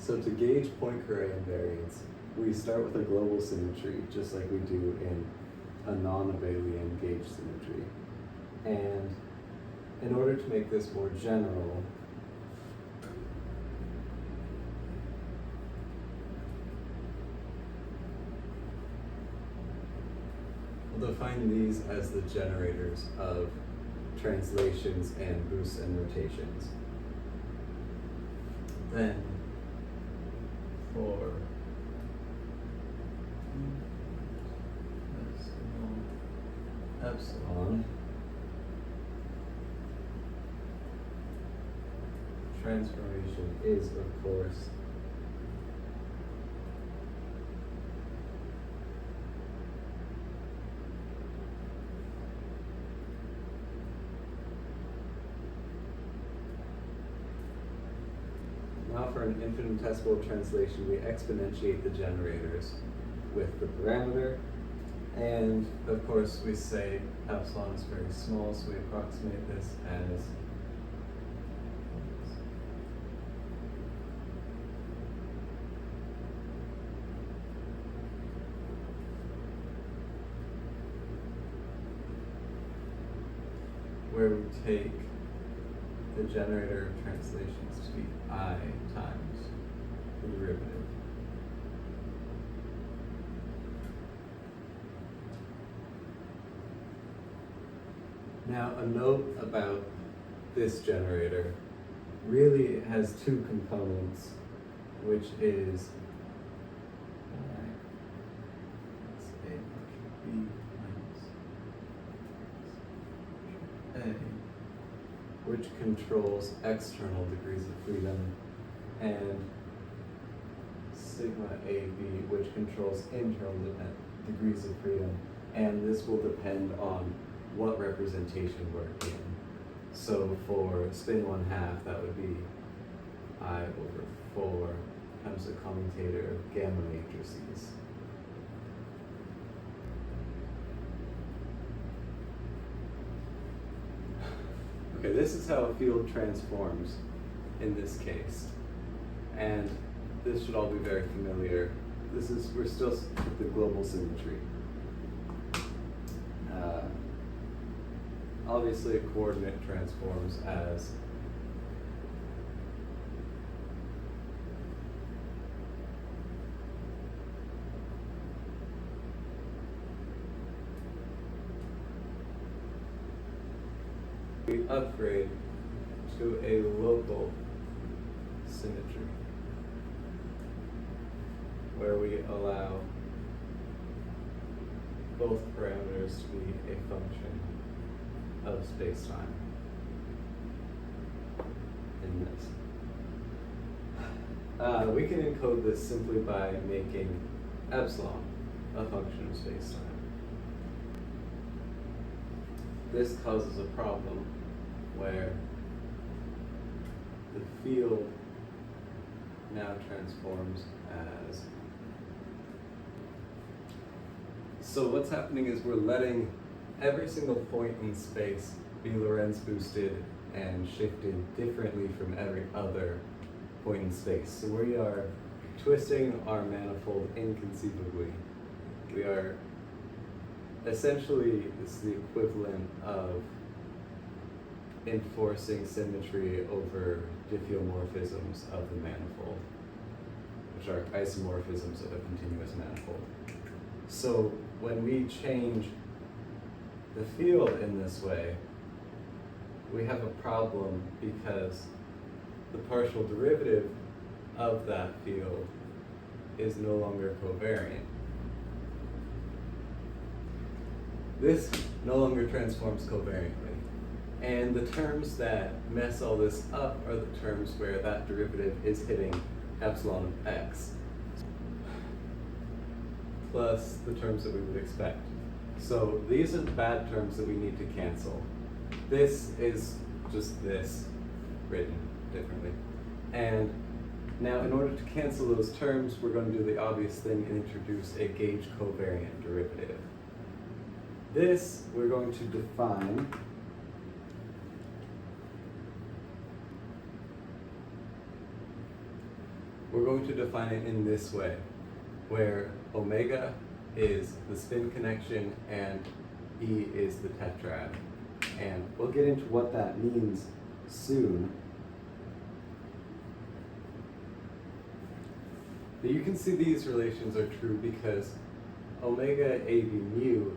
So to gauge Poincaré invariance, we start with a global symmetry, just like we do in a nonabelian gauge symmetry. And in order to make this more general, we'll define these as the generators of translations and boosts and rotations. Then for epsilon, transformation is, of course, now for an infinitesimal translation, we exponentiate the generators with the parameter. And of course, we say epsilon is very small, so we approximate this as where we take the generator of translations to be I times the derivative. Now, a note about this generator, really it has two components, which is B minus A, which controls external degrees of freedom, and sigma AB, which controls internal degrees of freedom, and this will depend on what representation we're in. So for spin 1/2, that would be I over 4 times the commutator of gamma matrices. Okay, this is how a field transforms in this case. And this should all be very familiar. We're still with the global symmetry. Obviously, a coordinate transforms as we upgrade to a local symmetry, where we allow both parameters to be a function of spacetime in this. We can encode this simply by making epsilon a function of spacetime. This causes a problem where the field now transforms as. So what's happening is we're letting every single point in space be Lorentz boosted and shifted differently from every other point in space. So we are twisting our manifold inconceivably. We are essentially, this is the equivalent of enforcing symmetry over diffeomorphisms of the manifold, which are isomorphisms of a continuous manifold. So when we change the field in this way, we have a problem because the partial derivative of that field is no longer covariant. This no longer transforms covariantly. And the terms that mess all this up are the terms where that derivative is hitting epsilon of x, plus the terms that we would expect. So these are the bad terms that we need to cancel. This is just this written differently. And now in order to cancel those terms, we're going to do the obvious thing and introduce a gauge covariant derivative. This we're going to define we're going to define it in this way, where omega is the spin connection and E is the tetrad. And we'll get into what that means soon. But you can see these relations are true because omega AB mu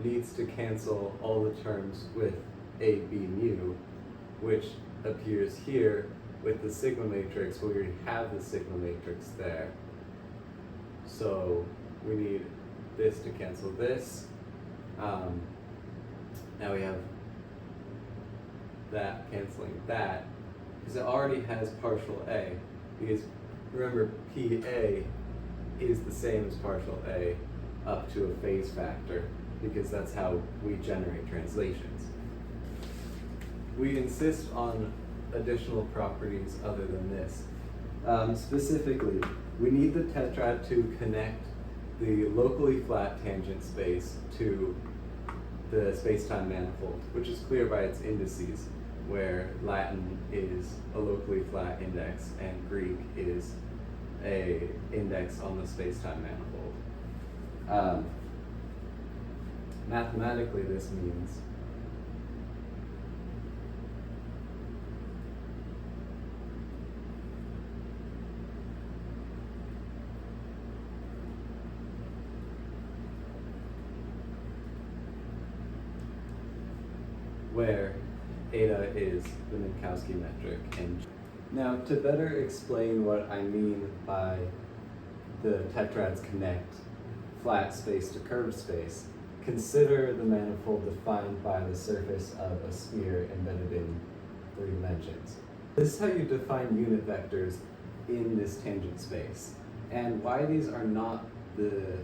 needs to cancel all the terms with AB mu, which appears here with the sigma matrix. We already have the sigma matrix there. So we need this to cancel this. Now we have that canceling that, because it already has partial A, because remember PA is the same as partial A up to a phase factor, because that's how we generate translations. We insist on additional properties other than this. Specifically, we need the tetrad to connect the locally flat tangent space to the space-time manifold, which is clear by its indices, where Latin is a locally flat index and Greek is a index on the space-time manifold. Mathematically, this means where eta is the Minkowski metric. And now, to better explain what I mean by the tetrads connect flat space to curved space, consider the manifold defined by the surface of a sphere embedded in 3 dimensions. This is how you define unit vectors in this tangent space. And why these are not the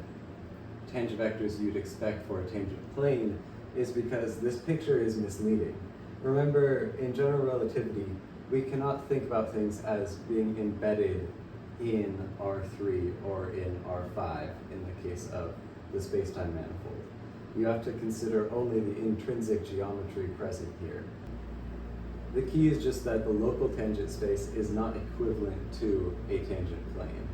tangent vectors you'd expect for a tangent plane is because this picture is misleading. Remember, in general relativity, we cannot think about things as being embedded in R3 or in R5 in the case of the spacetime manifold. You have to consider only the intrinsic geometry present here. The key is just that the local tangent space is not equivalent to a tangent plane,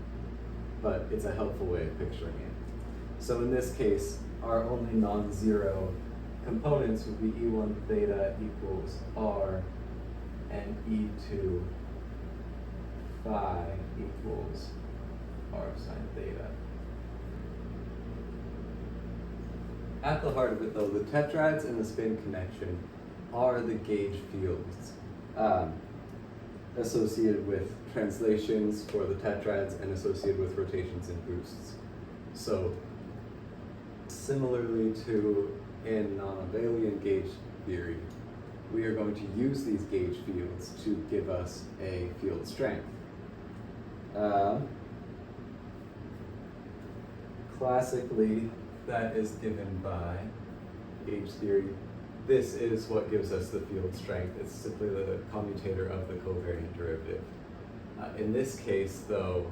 but it's a helpful way of picturing it. So in this case, our only non-zero components would be E1 theta equals R and E2 phi equals R sine theta. At the heart of it though, the tetrads and the spin connection are the gauge fields associated with translations for the tetrads and associated with rotations and boosts. So similarly to in nonabelian gauge theory, we are going to use these gauge fields to give us a field strength. Classically, that is given by gauge theory. This is what gives us the field strength. It's simply the commutator of the covariant derivative. In this case, though,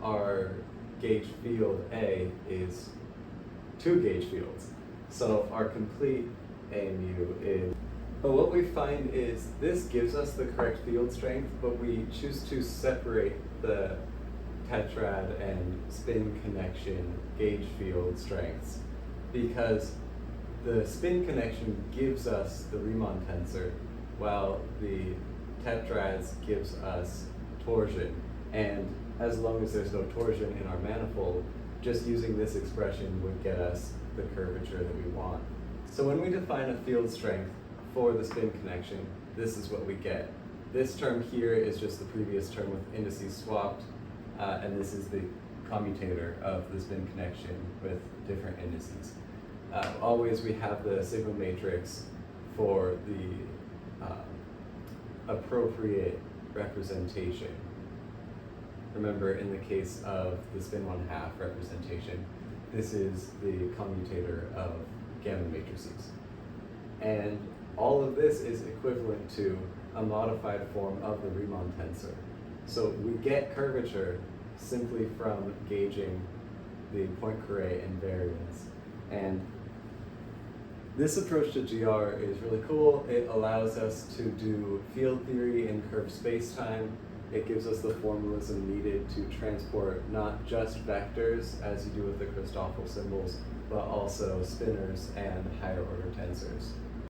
our gauge field A is 2 gauge fields. So our complete A mu is, but what we find is this gives us the correct field strength, but we choose to separate the tetrad and spin connection gauge field strengths because the spin connection gives us the Riemann tensor while the tetrads gives us torsion. And as long as there's no torsion in our manifold, just using this expression would get us the curvature that we want. So when we define a field strength for the spin connection, this is what we get. This term here is just the previous term with indices swapped, and this is the commutator of the spin connection with different indices. Always we have the sigma matrix for the appropriate representation. Remember, in the case of the spin 1/2 representation, this is the commutator of gamma matrices. And all of this is equivalent to a modified form of the Riemann tensor. So we get curvature simply from gauging the Poincaré invariance. And this approach to GR is really cool. It allows us to do field theory in curved spacetime it gives us the formalism needed to transport not just vectors, as you do with the Christoffel symbols, but also spinors and higher order tensors.